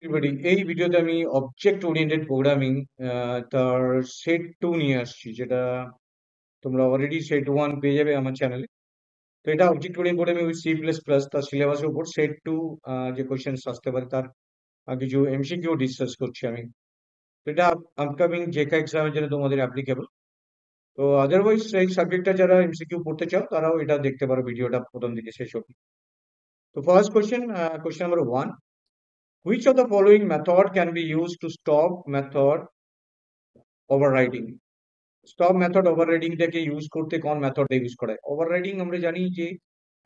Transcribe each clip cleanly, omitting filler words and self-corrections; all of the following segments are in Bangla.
এভরিবডি, এই ভিডিওতে আমি অবজেক্ট ওরিয়েন্টেড প্রোগ্রামিং তার সেট 2 নিয়ে আসছি, যেটা তোমরা অলরেডি সেট 1 পেয়ে যাবে আমার চ্যানেলে। তো এটা object oriented programming with C++, তার সিলেবাসের উপর সেট 2 যে কোশ্চেন আসতে পারে তার কিছু এমসিকিউ ডিসকাস করছি আমি। তো এটা আপকামিং জেকা এক্সামের জন্য তোমাদের অ্যাপ্লিকেবল। তো আদারওয়াইজ এই সাবজেক্টটা যারা এমসিকিউ পড়তে চাও তারাও এটা দেখতে পারো, ভিডিওটা প্রথম থেকে শেষ অবধি। তো first question, question number 1, which of the following method can be used to stop method overriding? Stop method ওভাররাইডিংটাকে ইউজ করতে কোন মেথডটা ইউজ করা হয়? ওভাররাইডিং আমরা জানি যে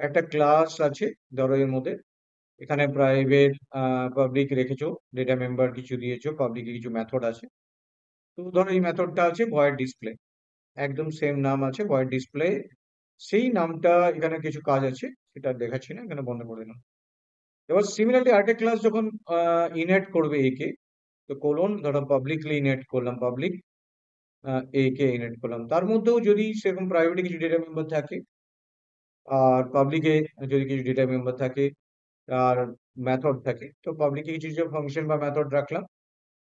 একটা ক্লাস আছে, ধরো এর মধ্যে এখানে প্রাইভেট পাবলিক রেখেছো, ডেটা মেম্বার কিছু দিয়েছো, পাবলিকে কিছু মেথড আছে। তো ধরো এই মেথডটা আছে ভয়েড ডিসপ্লে, একদম সেম নাম আছে ভয়েড ডিসপ্লে। সেই নামটা এখানে কিছু কাজ আছে, সেটা দেখাচ্ছি না, এখানে বন্ধ করে দিলাম। এবার সিমিলারলি আরেকটা ক্লাস যখন ইনহেট করবে একে, তো কোলন ধরো পাবলিকলি ইনহেট করলাম, পাবলিক এ কে ইনহেট করলাম, তার মধ্যেও যদি সেরকম প্রাইভেটে কিছু ডেটা মেম্বার থাকে আর পাবলিকে যদি কিছু ডেটা মেম্বার থাকে আর মেথড থাকে, তো পাবলিকে কিছু কিছু ফাংশন বা মেথড রাখলাম,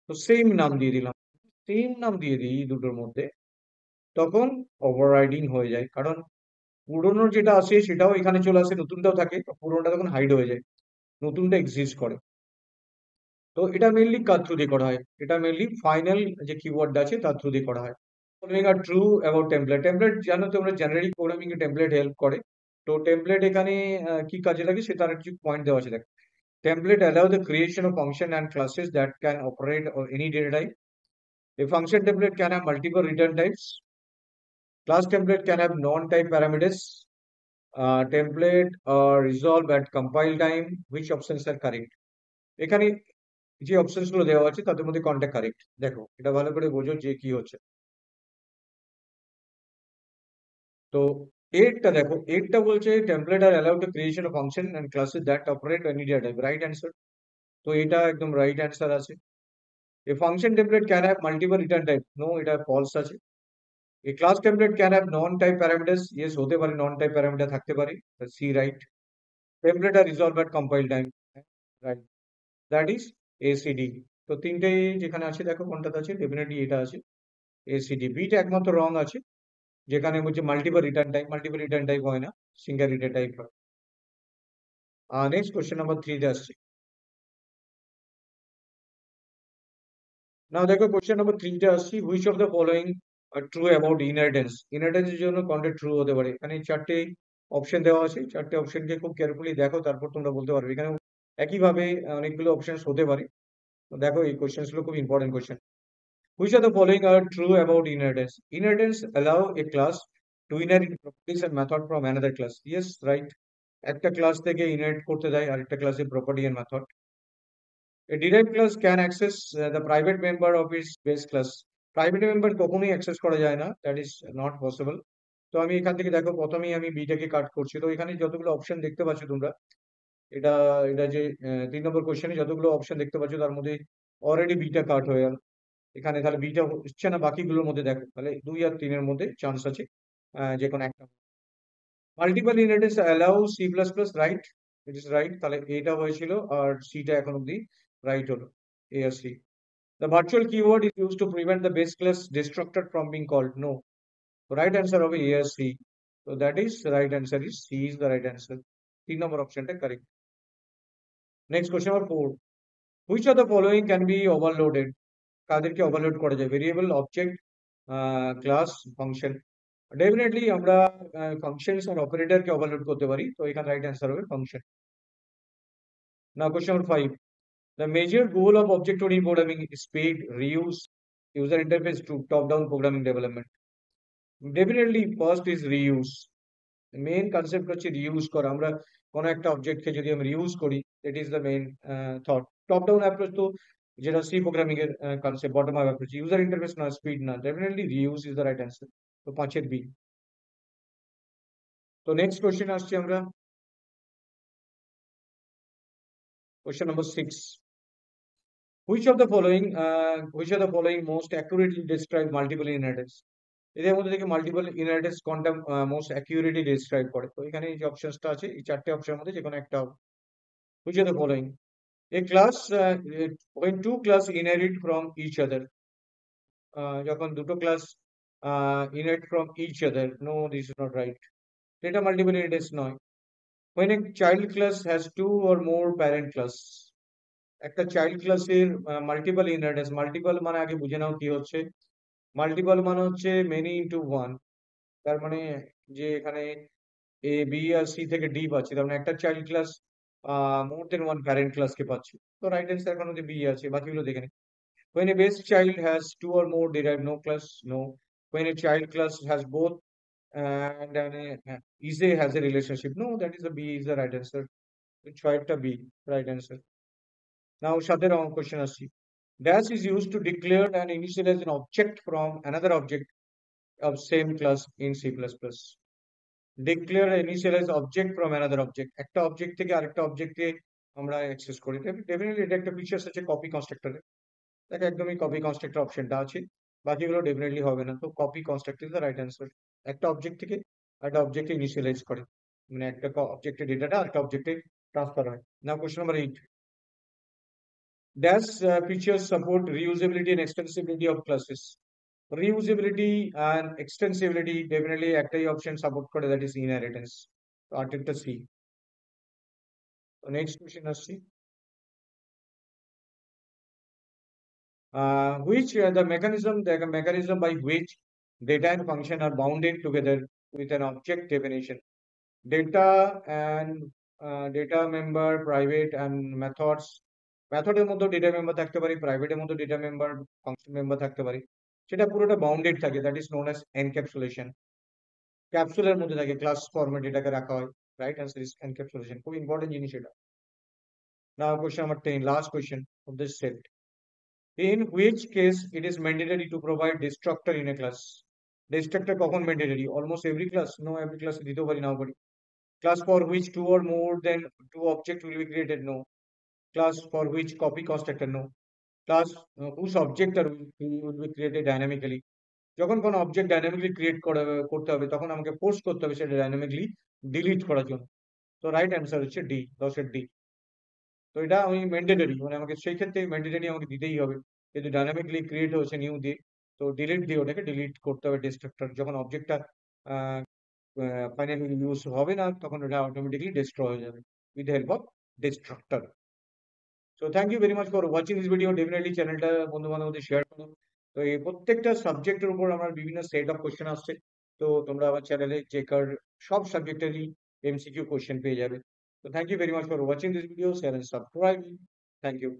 তো সেম নাম দিয়ে দিলাম, সেম নাম দিয়ে দিই দুটোর মধ্যে, তখন ওভাররাইডিং হয়ে যায়। কারণ পুরোনো যেটা আসে সেটাও এখানে চলে আসে, নতুনটাও থাকে, তো পুরোনোটা তখন হাইড হয়ে যায়, নতুনটা এক্সিস্ট করে। তো এটা মেনলি কার থ্রু দিয়ে করা হয়? এটা মেনলি ফাইনাল যে কিওয়ার্ড আছে তার থ্রু দিয়ে করা হয়। Following are true about template. Template জানো তোমরা, জেনারিক প্রোগ্রামিং এ টেমপ্লেট হেল্প করে। তো টেমপ্লেট এখানে কি কাজে লাগে সে তার কিছু পয়েন্ট দেওয়া আছে, দেখো। Template allow the creation of function and classes that can operate on any data type. A function template can have multiple return types. Class template can have non-type parameters. Template resolve at compile time. Which options are correct? এখানে যে অপশনস গুলো দেওয়া আছে তাদের মধ্যে কোনটা কারেক্ট, দেখো এটা ভালো করে বোঝো যে কি হচ্ছে। তো এরটা দেখো, এরটা বলছে template are allow the creation of function and classes that operate on any data type, right answer. তো এটা একদম রাইট অ্যান্সার আছে। A function template can have multiple return type, no, এটা ফলস আছে। A class template can have non type parameters, yes হতে পারে, নন টাইপ প্যারামিটার থাকতে পারে, C right. Template are resolve at compile time, right, that is ACD. তো তিনটে যেখানে আছে দেখো কোনটাতে আছে, ডেফিনেটলি এটা আছে এসিডি। বিটা একমাত্র রং আছে, যেখানে বলছে multiple return type, multiple return type হয় না, সিঙ্গেল রিটার্ন টাইপ হয়। নেক্সট কোশ্চেন নাম্বার 3 তে আসছে। নাও দেখো কোশ্চেন নাম্বার 3 তে আসছি, which of the following are true about inheritance? ইনহেরিটেন্সের জন্য কোনটা ট্রু হতে পারে? এখানে চারটে অপশন দেওয়া আছে, চারটে অপশনকে খুব কেয়ারফুলি দেখো, তারপর তোমরা বলতে পারবে। এখানে একইভাবে অনেকগুলো অপশন হতে পারে। তো দেখো এই কোশ্চেন গুলো খুব important question. Which of the following are true about inheritance? Inheritance allow a class to inherit properties and method from another class, yes, right. একটা ক্লাস থেকে ইনহেরিট করতে দেয় আরেকটা ক্লাসের property and method. A derived class can access the private member of its base class. Private member কখনোই অ্যাক্সেস করা যায় না, দ্যাট ইজ নট পসিবল। তো আমি এখান থেকে দেখো প্রথমেই আমি বিটাকে কাট করছি, তো এখানে যতগুলো অপশন দেখতে পাচ্ছ তোমরা, এটা এটা যে 3 নম্বর কোশ্চেনে যতগুলো অপশন দেখতে পাচ্ছ তার মধ্যে অলরেডি বিটা কাট হয়ে গেল। এখানে তাহলে বিটা হচ্ছে না, বাকিগুলোর মধ্যে দেখো, তাহলে 2 আর 3 এর মধ্যে চান্স আছে যে কোনো একটা। Multiple inheritance allow C++, right, it is right. তাহলে এটা হয়েছিল আর সিটা এখন অব্দি রাইট হলো, এ আর C. The virtual keyword is used to prevent the base class destructor from being called. No. The right answer of A is C. So that is the right answer is C is the right answer. 3 number option is correct. Next question number 4. Which of the following can be overloaded? কাদেরকে overload করা যায়? Variable, object, class, function. Definitely আমরা functions আর operator কে overload করতে পারি, তো এখানে right answer হবে function. Now question number 5. The major goal of object-oriented programming is speed, reuse, user interface to top-down programming development. Definitely first is reuse. Main concept হচ্ছে রিইউজ করা। আমরা কোনো একটা অবজেক্টকে যদি আমরা রিইউজ করি, that is the main thought. Top down approach তো যেটা সি প্রোগ্রামিং এর concept, bottom up approach, user interface না, স্পিড না, definitely reuse is the right answer. তো 5-এর বি। তো নেক্সট কোশ্চেন আসছি আমরা, question number 6। which of the following most accurately describe multiple inheritance? এদের মধ্যে থেকে মাল্টিপল ইনহেরিটেন্স কোনটা মোস্ট অ্যাকিউরেটলি ডিসক্রাইব করে? তো এখানে যে অপশনসটা আছে এই চারটে অপশনের মধ্যে যে কোনো একটা হবে। Which are the following? A class when two class inherit from each other, যখন দুটো class inherit from each other, no, this is not right. Data multiple inheritance নয়. When a child class has two or more parent class, একটা চাইল্ড ক্লাসের মাল্টিপল ইনহেরিটেন্স, মাল্টিপল মানে আগে বুঝে নাও কি হচ্ছে। মাল্টিপল মানে হচ্ছে মেনি ইনটু ওয়ান, তার মানে যে এখানে এ বি আর সি থেকে ডি পাচ্ছি, তার মানে একটা চাইল্ড ক্লাস মোর দেন ওয়ান প্যারেন্ট ক্লাসকে পাচ্ছি। তো রাইট অ্যান্সার এখন হচ্ছে বি আছে, বাকিগুলো দেখে নিই। When a base child has two or more derived no class, no. When a child class has both and is a has a relationship, no, that is the B is the right answer. Choice B, right answer. Now, সাথে question আসছি। Dash is used to declare and initialize an object from another object of same class in C++. Declare and initialize object from another object. একটা object থেকে আরেকটা objectকে আমরা অ্যাক্সেস করি। ডেফিনেটলি এটা একটা ফিচার্স আছে কপি কনস্ট্রাক্টরে। দেখো একদমই কপি কনস্ট্রাক্টর অপশনটা আছে, বাকিগুলো ডেফিনেটলি হবে না। তো copy construct is the right answer. একটা অবজেক্ট থেকে একটা অবজেক্টে ইনিশিয়ালাইজ করে, মানে একটা অবজেক্টের ডেটাটা আরেকটা অবজেক্টে ট্রান্সফার হয়। নাও question number 8, Dash features support reusability and extensibility of classes. Reusability and extensibility definitely একটাই অপশন সাপোর্ট করে, দ্যাট ইজ ইনহেরিটেন্স। তো আর্টিকটা সি। নেক্সট কোশ্চেন আসছি, which the mechanism by which data and function are bounded together with an object definition. Data and data member, private and methods. মেথডের মধ্যে ডেটা মেম্বার থাকতে পারি, প্রাইভেটের মধ্যে ডেটা মেম্বার, ফাংশন মেম্বার থাকতে পারি, সেটা পুরোটা বাউন্ডেড থাকে, that is known as encapsulation. ক্যাপসুলের মধ্যে থাকে, ক্লাস ফর্মেট এটাকে রাখা হয়। রাইট অ্যান্সার ইজ এনক্যাপসুলেশন, খুব ইম্পর্টেন্ট জিনিস এটা। Now question number 10, last question of this set, in which case it is mandatory to provide destructor in a class. Destructor কখন mandatory? Almost every class, no, every class দিতেও পারি নাও পারি। Class for which two or more than two objects will be created, no. Class for which copy constructor, no. Class whose object will be created dynamically. যখন কোনো অবজেক্ট ডাইনামিকলি ক্রিয়েট করতে হবে, তখন আমাকে ফোর্স করতে হবে সেটা ডাইনামিকলি ডিলিট করার জন্য। তো রাইট অ্যান্সার হচ্ছে ডি, 10-এর ডি। তো এটা আমি ম্যান্ডেটরি, মানে আমাকে সেই ক্ষেত্রে ম্যান্ডেটরি আমাকে দিতেই হবে, যেহেতু ডাইনামিকলি ক্রিয়েট হয়েছে নিউ দিয়ে। তো ডিলিট দিয়ে ওটাকে ডিলিট করতে হবে ডিস্ট্রাক্টর, যখন অবজেক্টটা ফাইনালি ইউজ হবে না তখন ওটা অটোমেটিকলি ডিস্ট্রয় হয়ে যাবে with help of destructor. So thank you very much for watching this video. Definitely চ্যানেলটা বন্ধু বান্ধবদের শেয়ার করো। তো এই প্রত্যেকটা সাবজেক্টের উপর আমার বিভিন্ন সেট অফ কোশ্চেন আসছে, তো তোমরা আমার চ্যানেলে চেকার সব সাবজেক্টেরই এমসিকিউ কোশ্চেন পেয়ে যাবে। তো thank you very much for watching this video, share and subscribe. Thank you.